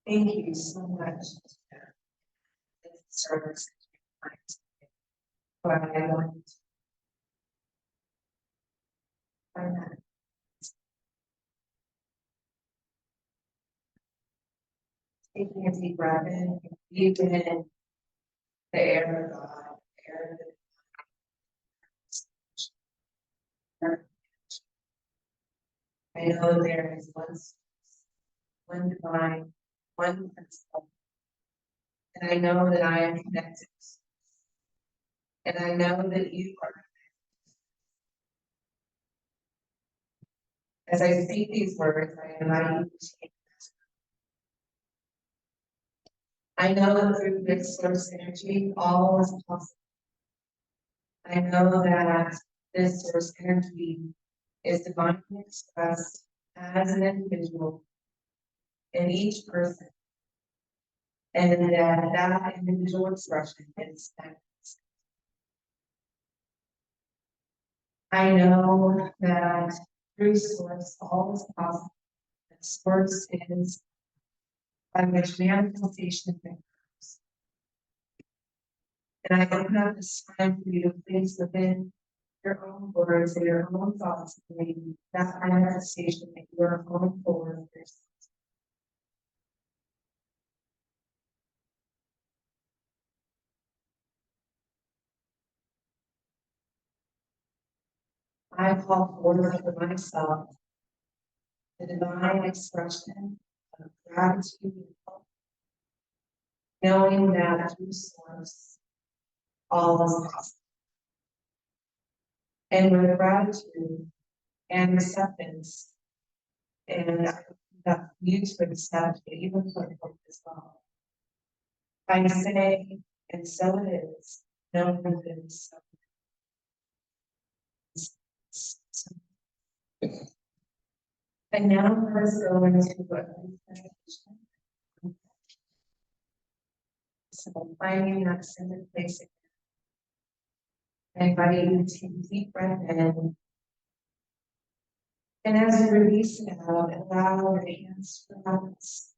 Thank you so much. Service. But I want to find that. Taking a deep breath in, breathe in the air of God, the air of the I know there is one source, one divine, one principle, and I know that I am connected. And I know that you are. As I speak these words, I invite you to take. I know that through this source energy, all is possible. I know that this source energy is divinely expressed as an individual in each person, and that individual expression is that. I know that through source all is possible. That source is by which manifestation occurs. And I open up this time for you to place within your own words and your own thoughts that manifestation that you are going forward with yourself. I call forth for myself the divine expression of gratitude and hope, knowing that through source all is possible. And with gratitude and acceptance, and that you to accept even for hope as well. I say, and so it is, no one is so. And now let's go into a meditation. So finding that center place again. I invite you to take a deep breath in. And as you release it out, allow your hands to relax.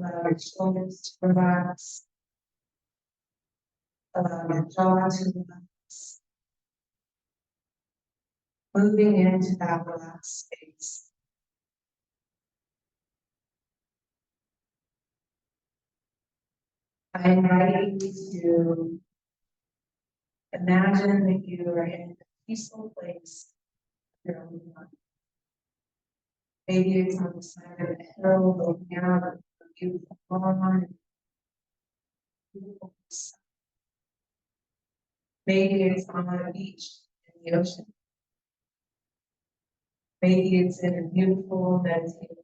Allow your shoulders to relax. Allow your jaw to relax. Moving into that relaxed space. I invite you to imagine that you are in a peaceful place of your own mind. Maybe it's on the side of a hill looking out at a beautiful lawn, beautiful sun. Maybe it's on a beach in the ocean. Maybe it's in a beautiful meditative.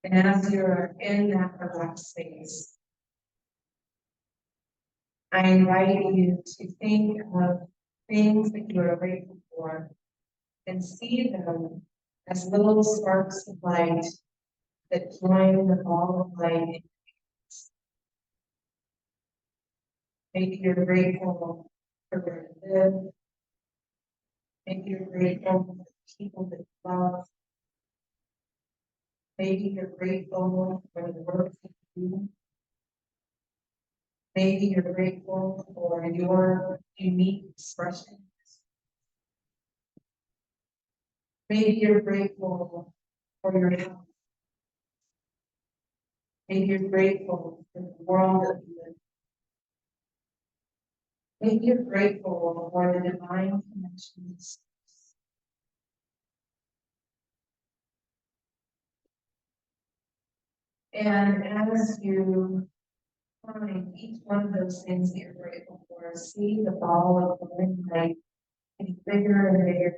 And as you're in that relaxed space, I invite you to think of things that you are grateful for and see them as little sparks of light that join the ball of light. Maybe you're grateful for where you live. Maybe you're grateful for the people that you love. Maybe you're grateful for the work that you do. Maybe you're grateful for your unique expression. Maybe you're grateful for your health. Maybe you're grateful for the world that you live in. Maybe you're grateful for the divine connections. And as you find each one of those things that you're grateful for, see the ball of glowing light getting bigger and bigger.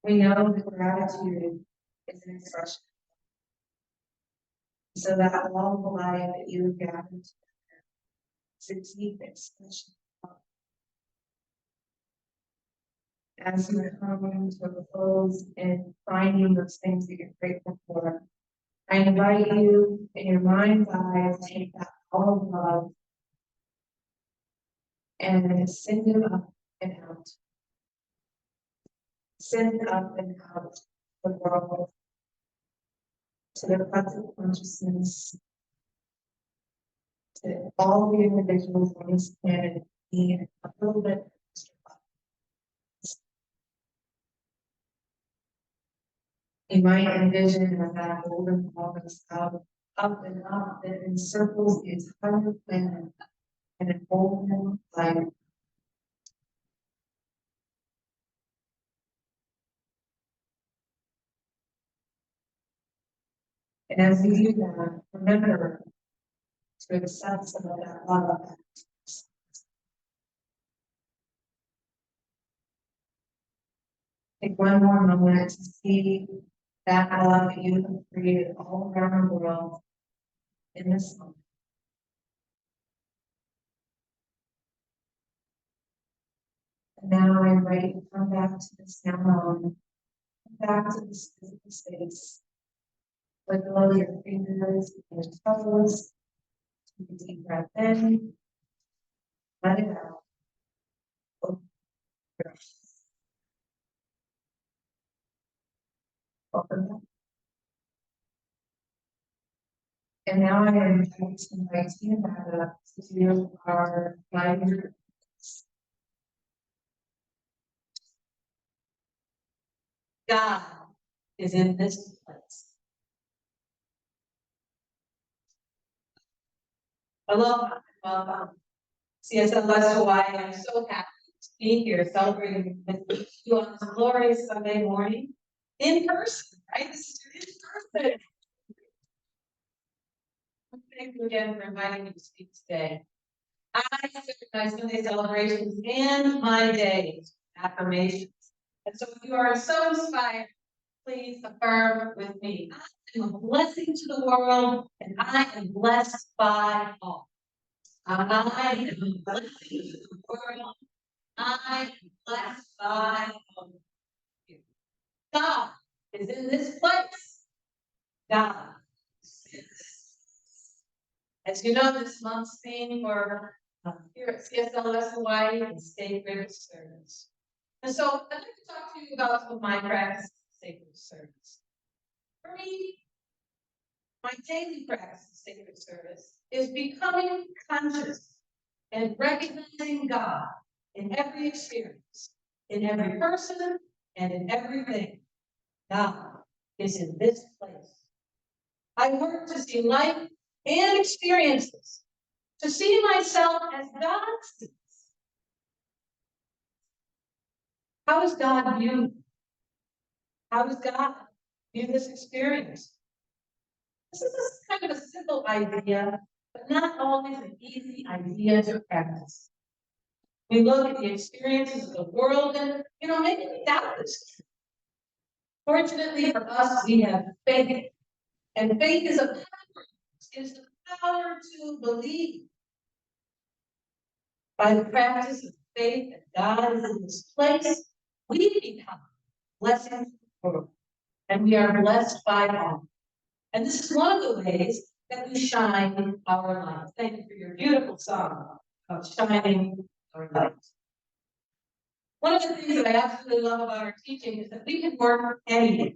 We know that gratitude is an expression. So that all the life that you have gathered together is a deep expression. As you come to a close and finding those things that you're grateful for, I invite you in your mind's eye to take that all of love and send up and out. Send up and out the world to the present consciousness, to all the individuals on this planet need a little bit extra love. You might envision as that golden ball goes up and up, that encircles the entire planet and an golden light. And as you do that, remember to accept some of that love. Take one more moment to see that love that you have created all around the world in this moment. And now I invite you to come back to this now moment, come back to this physical space. Let go of your fingers and your toes. Take a deep breath in, let it out. Open your eyes. Open them. And now I am going to invite you back up to do our guided. God is in this place. Hello, welcome. CSLS Hawaii, I'm so happy to be here celebrating with you on this glorious Sunday morning in person, right? This is in person. Thank you again for inviting me to speak today. I start my Sunday celebrations and my days, affirmations. And so if you are so inspired, please affirm with me. I am a blessing to the world, and I am blessed by all. I am a blessing to the world. I am blessed by all. God is in this place. God is in this. As you know, this month's theme for here at CSLS Hawaii is sacred service. And so I'd like to talk to you about some of my practice of sacred service. For me, my daily practice of sacred service is becoming conscious and recognizing God in every experience, in every person, and in everything. God is in this place. I work to see life and experiences, to see myself as God sees. How does God view? How does God view this experience? This is kind of a simple idea, but not always an easy idea to practice. We look at the experiences of the world and, maybe we doubt this. Fortunately for us, we have faith. And faith is a power. It's the power to believe. By the practice of faith that God is in this place, we become blessings to the world. And we are blessed by all. And this is one of the ways that we shine our light. Thank you for your beautiful song of shining our light. One of the things that I absolutely love about our teaching is that we can work anywhere,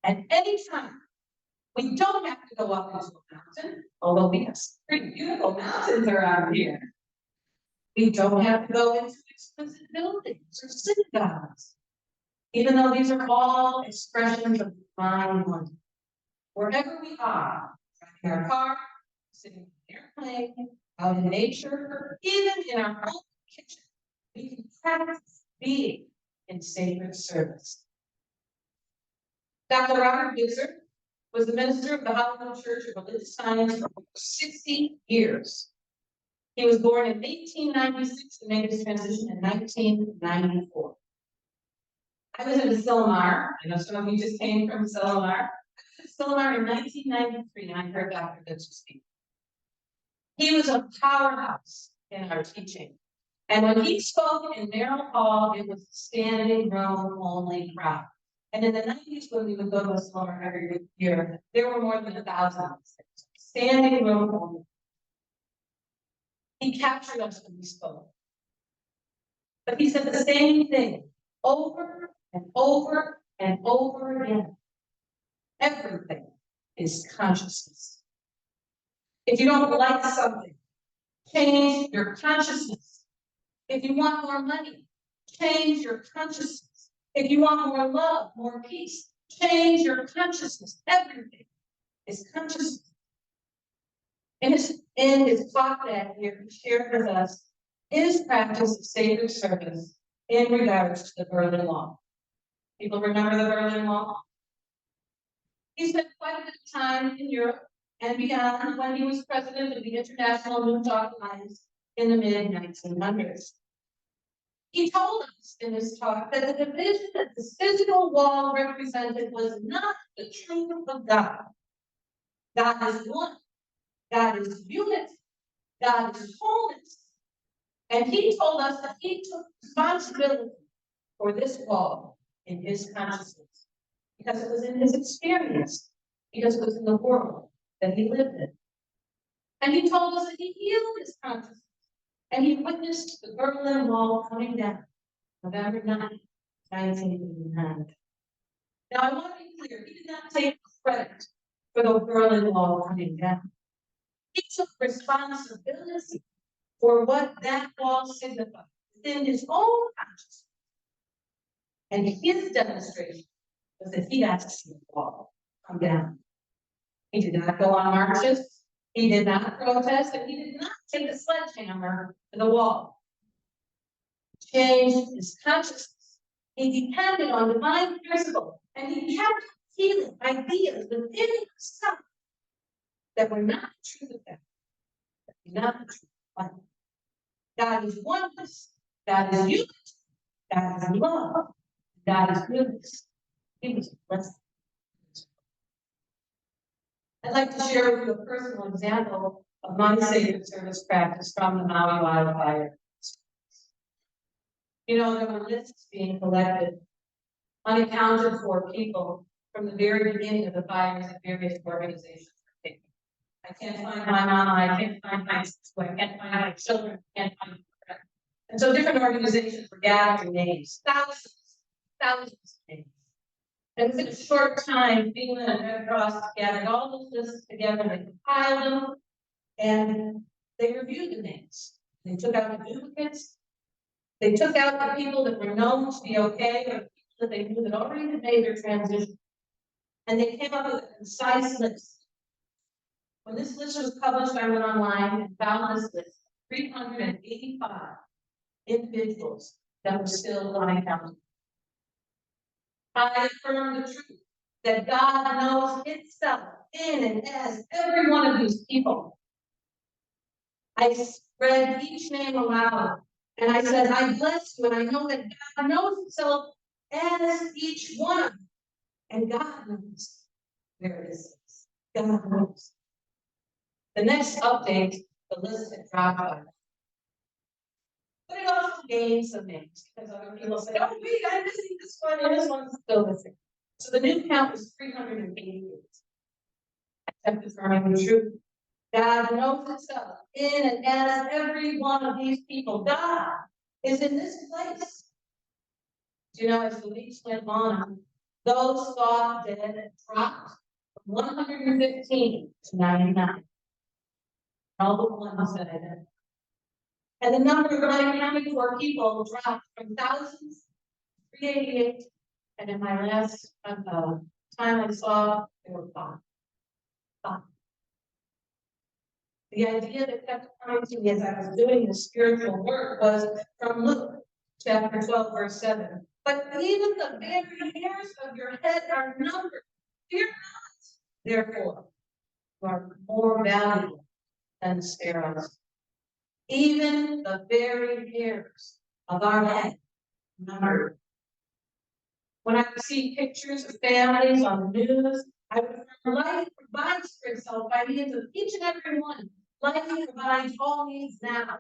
at any time. We don't have to go up into a mountain, although we have some pretty beautiful mountains around here. We don't have to go into expensive buildings or synagogues, even though these are all expressions of divine wonder. Wherever we are, driving our car, sitting in an airplane, out in nature, or even in our own kitchen, we can practice being in sacred service. Dr. Robert Blevins was the minister of the Hollywood Church of Religious Science for over 60 years. He was born in 1896 and made his transition in 1994. I was in Silmar. I know some of you just came from Silmar. Silmar in 1993, and I heard Dr. Blevins speak. He was a powerhouse in our teaching. And when he spoke in Merrill Hall, it was a standing room only crowd. And in the 90s, when we would go to Silmar every year, there were more than 1,000. Standing room only. He captured us when he spoke. But he said the same thing over and over and over again. Everything is consciousness. If you don't like something, change your consciousness. If you want more money, change your consciousness. If you want more love, more peace, change your consciousness. Everything is consciousness. In his talk that year, he shared with us his practice of sacred service in regards to the Berlin Wall. People remember the Berlin Wall? He spent quite a bit of time in Europe and beyond when he was president of the International New Thought Alliance in the mid-1900s. He told us in his talk that the division that the physical wall represented was not the truth of God. God is one. God is unity. God is wholeness. And he told us that he took responsibility for this wall in his consciousness, because it was in his experience, because it was in the world that he lived in. And he told us that he healed his consciousness, and he witnessed the Berlin Wall coming down, November 9th, 1989. Now, I want to be clear, he did not take credit for the Berlin Wall coming down. He took responsibility for what that wall signified within his own consciousness. And his demonstration was that he got to see the wall come down. He did not go on marches. He did not protest, and he did not take a sledgehammer to the wall. He changed his consciousness. He depended on divine principle, and he kept healing ideas within himself that were not the truth of God, that were not the truth of life. God is oneness. God is unity. God is love. God is goodness. He was blessed. I'd like to share with you a personal example of my sacred service practice from the Maui wildfire. You know, there were lists being collected, unaccounted for people from the very beginning of the fires that various organizations were taking. I can't find my mama, I can't find my sister, I can't find my children, I can't find my friends. And so different organizations were gathering names, thousands of names. And within a short time, FEMA and Red Cross gathered all those lists together, they compiled them, and they reviewed the names. They took out the duplicates. They took out the people that were known to be okay, or the people that they knew that already had made their transition. And they came up with a concise list. When this list was published, I went online and found this list, 385 individuals that were still unaccounted. I affirm the truth that God knows itself in and as every one of these people. I read each name aloud, and I said, I bless you, and I know that God knows himself as each one of them. And God knows where it is. God knows. The next update, the list had dropped by. But it also gained some names, because other people said, oh, wait, I'm missing this one, and this one's still missing. So the new count was 388. I kept affirming the truth. God knows himself in and as every one of these people. God is in this place. Do you know, as the weeks went on, those thought dead dropped from 115 to 99. All the ones that I did. And the number of unaccounted for people dropped from thousands to 388. And in my last time I saw, there were 5. The idea that kept coming to me as I was doing the spiritual work was from Luke chapter 12, verse 7. But even the very hairs of your head are numbered. Fear not, therefore, you are more valuable than the sparrows. Even the very hairs of our head are numbered. When I would see pictures of families on the news, I would remember life provides for itself by means of each and every one. Life provides all needs now.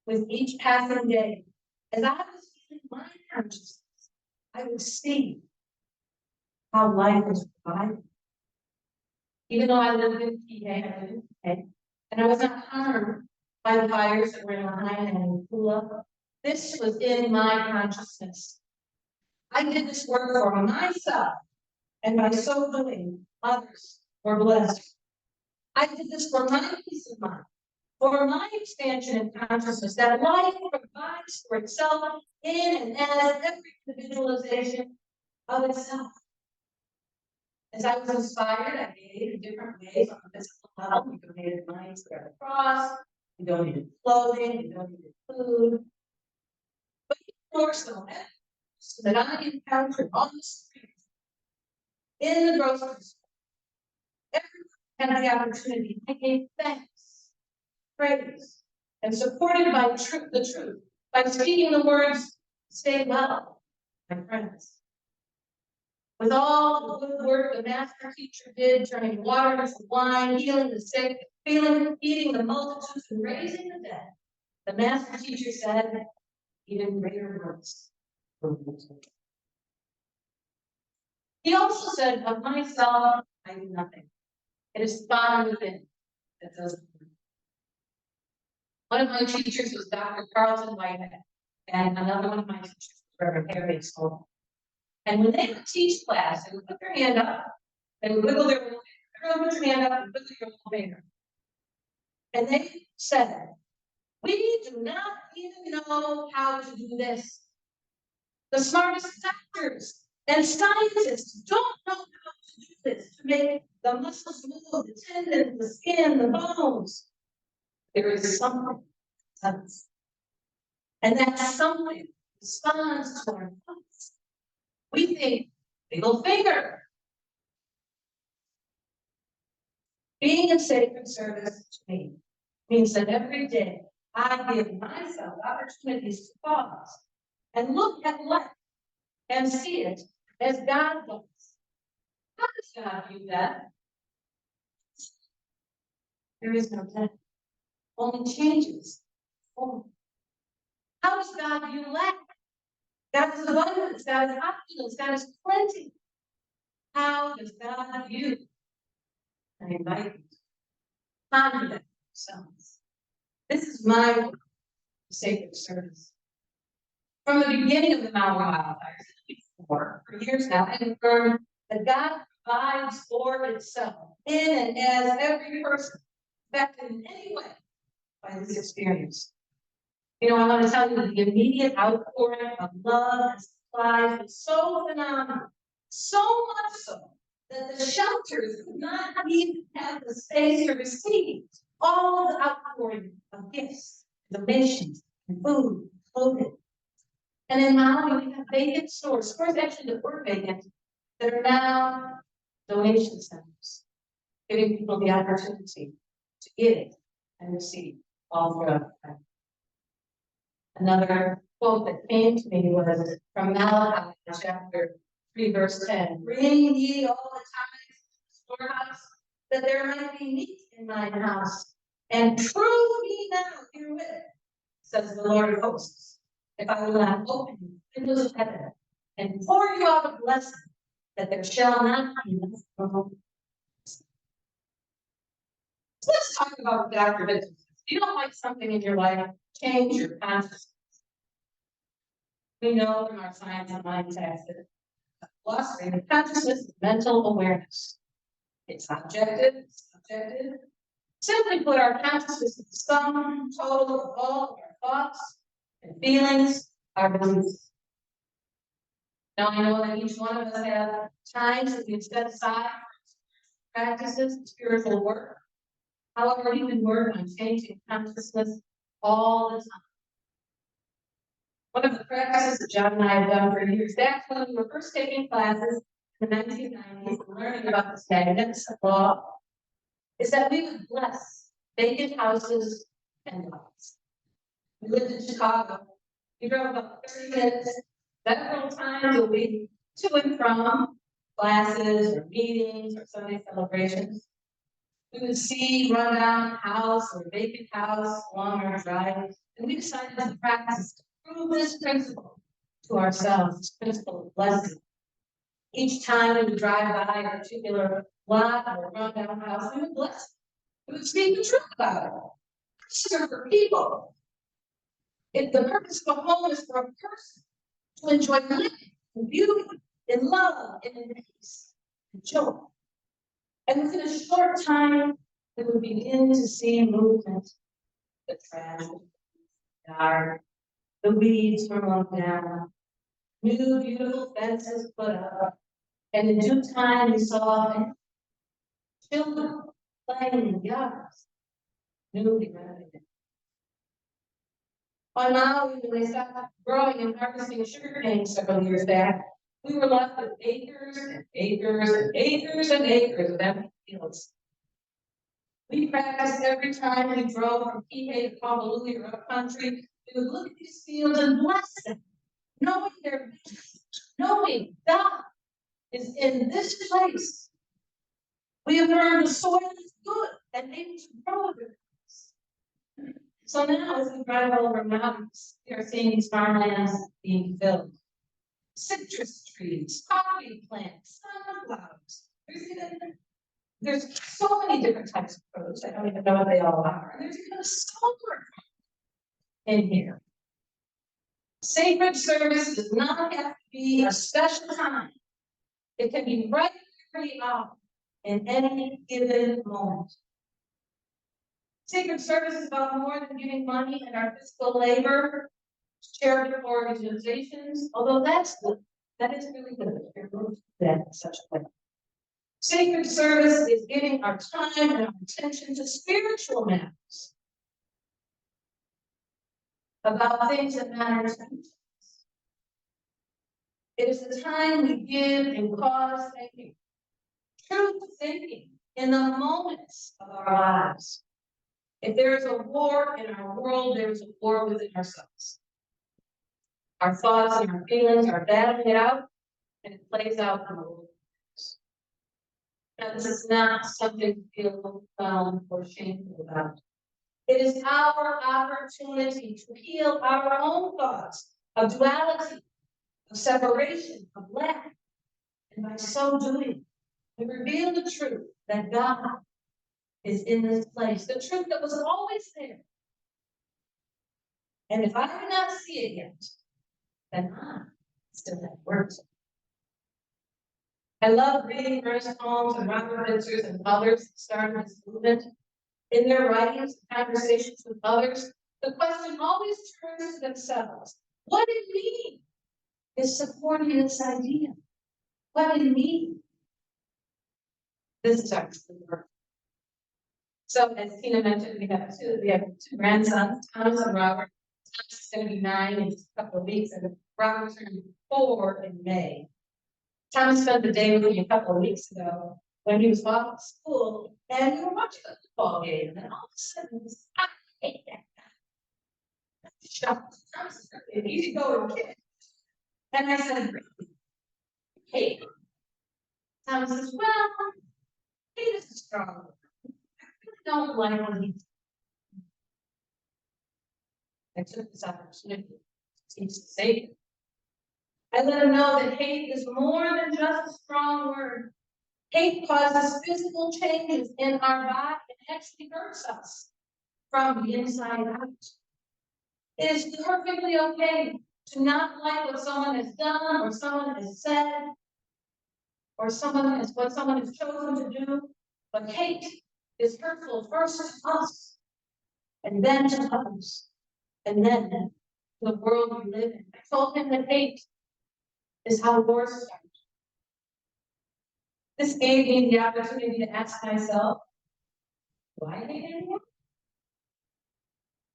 With each passing day, as I was feeling my consciousness, I would see how life was provided. Even though I lived in PA, and I was not harmed by the fires that were in Lahaina and Kula, This was in my consciousness. I did this work for myself, and by so doing, others were blessed. I did this for my peace of mind, for my expansion in consciousness, that life provides for itself in and as every individualization of itself. As I was inspired, I gave in different ways on the physical level. We donated money to the Red Cross, we donated clothing, we donated food. But even more so, that I encountered on the street, in the grocery store, everyone had the opportunity to give thanks, praise, and supported by the truth, by speaking the words, "Stay well, my friends." With all the good work the master teacher did, turning water into wine, healing the sick, feeding the multitudes, and raising the dead, the master teacher said, even greater works. He also said, of myself, I do nothing. It is Father within that does the work. One of my teachers was Dr. Carlton Whitehead, and another one of my teachers was Reverend Harry School. And when they would teach class, they would put their hand up, they would wiggle their little finger. Everyone put your hand up and wiggle your little finger. And they said, we do not even know how to do this. The smartest doctors and scientists don't know how to do this, to make the muscles move, the tendons, the skin, the bones. There is something else. And that something responds to our thoughts. We think, middle finger. Being in sacred service to me means that every day I give myself opportunities to pause and look at life and see it as God does. How does God view that? There is no death, only changes. How does God view lack? God is abundance, God is opulence, God is plenty. How does God view? I invite you to ponder that yourselves. This is my sacred service. From the beginning of the Maui wildfires, for years now, I have learned that God provides for itself in and as every person affected in any way by this experience. You know, I want to tell you the immediate outpouring of love and supplies was so phenomenal, so much so that the shelters could not even have the space to receive all of the outpouring of gifts, donations, and food, and clothing. And in Maui, we have vacant stores actually that were vacant, that are now donation centers, giving people the opportunity to give and receive all throughout the country. Another quote that came to me was from Malachi chapter 3, verse 10. Bring ye all the tithes to the storehouse, that there might be meat in mine house, and prove me now herewith, says the Lord of hosts, if I will not open the windows of heaven and pour you out a blessing, that there shall not be enough room. So let's talk about Dr. Blevins. If you don't like something in your life, change your consciousness. We know from our science and mind text that philosophy of consciousness is mental awareness. It's objective, it's subjective. Simply put, our consciousness is the sum total of all of our thoughts and feelings, our beliefs. Now I know that each one of us have times that we've set aside for practices and spiritual work. However, we can work on changing consciousness all the time. One of the practices that John and I have done for years, back when we were first taking classes in the 1990s and learning about this magnificent law, is that we would bless vacant houses and lots. We lived in Chicago. We drove about 30 minutes several times a week to and from classes or meetings or Sunday celebrations. We would see rundown house or vacant house along our drive, and we decided to practice to prove this principle to ourselves, this principle of blessing. Each time we would drive by a particular lot or rundown house, we would bless it. We would speak the truth about it. These are for people. If the purpose of a home is for a person to enjoy living in beauty, in love, and in peace, and joy. And within a short time, we would begin to see movement. The trash, yard, the weeds were mown down, new beautiful fences put up, and in due time we saw children playing in yards, newly renovated. By now, when they stopped growing and harvesting sugarcane several years back, we were left with acres and acres and acres and acres of empty fields. We practiced every time we drove from Kihei to Honolulu or up country. We would look at these fields and bless them, knowing their vision, knowing God is in this place. We have learned the soil is good and able to grow good. So now, as we drive over mountains, we are seeing these farmlands being filled. Citrus trees, coffee plants, sunflowers. There's so many different types of produce. I don't even know what they all are. And there's even a solar in here. Sacred service does not have to be a special time. It can be right where we are in any given moment. Sacred service is about more than giving money and our physical labor to charitable organizations, although that's good. That is really good. That is such a thing. Sacred service is giving our time and our attention to spiritual matters, about things that matter to us. It is the time we give in cause thinking, truth thinking in the moments of our lives. If there is a war in our world, there is a war within ourselves. Our thoughts and our feelings are battling it out, and it plays out in the world. Now, this is not something to feel or shameful about. It is our opportunity to heal our own thoughts of duality, of separation, of lack. And by so doing, we reveal the truth that God is in this place, the truth that was always there. And if I do not see it yet, then I still have work to do. I love reading Ernest Holmes and Robert Vitzers and others that started this movement. In their writings and conversations with others, the question always turns to themselves. What in me is supporting this idea? What in me? This is our true work. So as Tina mentioned, we have two grandsons, Thomas and Robert. Thomas is going to be 9 in just a couple of weeks, and Robert's going to be 4 in May. Thomas spent the day with me a couple of weeks ago when he was off at school, and we were watching a football game, and all of a sudden, I hate that guy. Shocked. Thomas is really an easygoing kid. And I said, really? Hate him. Thomas says, well, hate is a strong word. Don't like when he. I took this opportunity to teach the Savior. I let him know that hate is more than just a strong word. Hate causes physical changes in our body and actually hurts us from the inside out. It is perfectly okay to not like what someone has done or someone has said or what someone has chosen to do, but hate is hurtful first to us, and then to others, and then to the world we live in. I told him that hate is how wars start. This gave me the opportunity to ask myself, why hate anyone?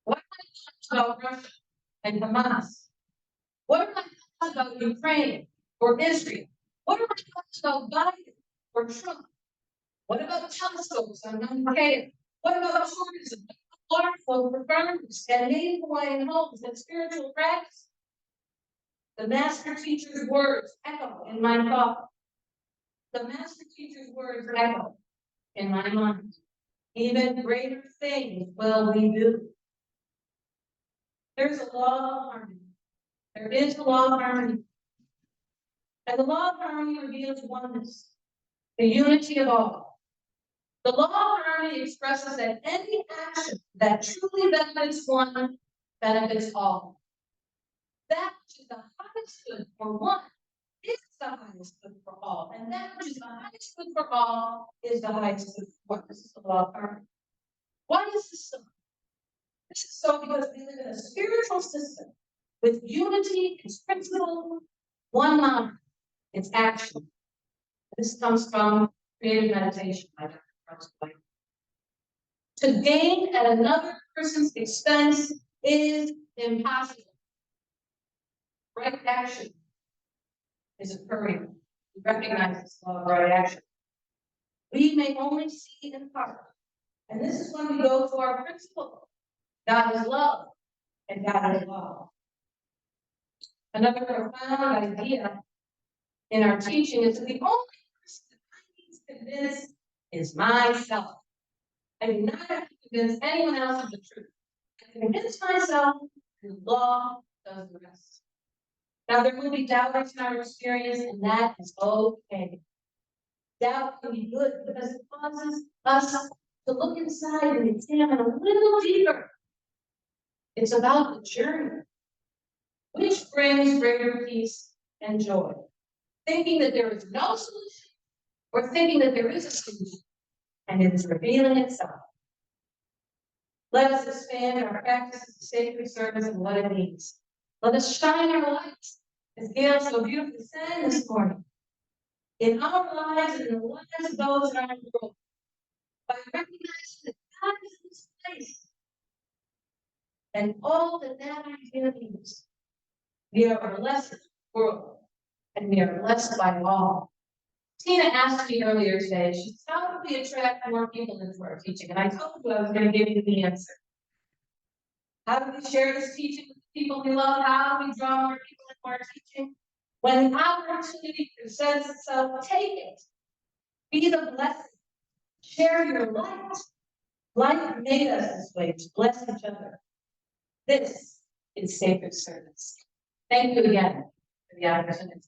What am I talking about Russia and Hamas? What am I talking about Ukraine or Israel? What am I talking about Biden or Trump? What about telescopes on Mauna Kea? What about tourism? Water flow for farmers and native Hawaiian homes and spiritual practice? The master teacher's words echo in my thought. The master teacher's words echo in my mind. Even greater things will we do. There's a law of harmony. There is a law of harmony. And the law of harmony reveals oneness, the unity of all. The law of harmony expresses that any action that truly benefits one benefits all. That which is the highest good for one is the highest good for all. And that which is the highest good for all is the highest good for one. This is the law of karma. Why is this so? This is so because we live in a spiritual system with unity, its principle, one mind, its action. This comes from creative meditation by Dr. Carlos White. To gain at another person's expense is impossible. Right action is occurring. We recognize this law of right action. We may only see in part. And this is when we go to our principle. God is love, and God is love. Another profound idea in our teaching is that the only person that I need to convince is myself. I do not have to convince anyone else of the truth. I convince myself, and law does the rest. Now, there will be doubters in our experience, and that is okay. Doubt can be good because it causes us to look inside and examine a little deeper. It's about the journey, which brings greater peace and joy. Thinking that there is no solution, or thinking that there is a solution, and it is revealing itself. Let us expand our practice of sacred service and what it means. Let us shine our lights, as Gail so beautifully sang this morning, in our lives and in the lives of those in our world, by recognizing that God is in this place and all that that idea means. We are a blessed world, and we are blessed by all. Tina asked me earlier today, she said, how do we attract more people into our teaching? And I told you I was going to give you the answer. How do we share this teaching with the people we love? How do we draw more people into our teaching? When the opportunity presents itself, take it. Be the blessing. Share your light. Light made us this way to bless each other. This is sacred service. Thank you again for the opportunity.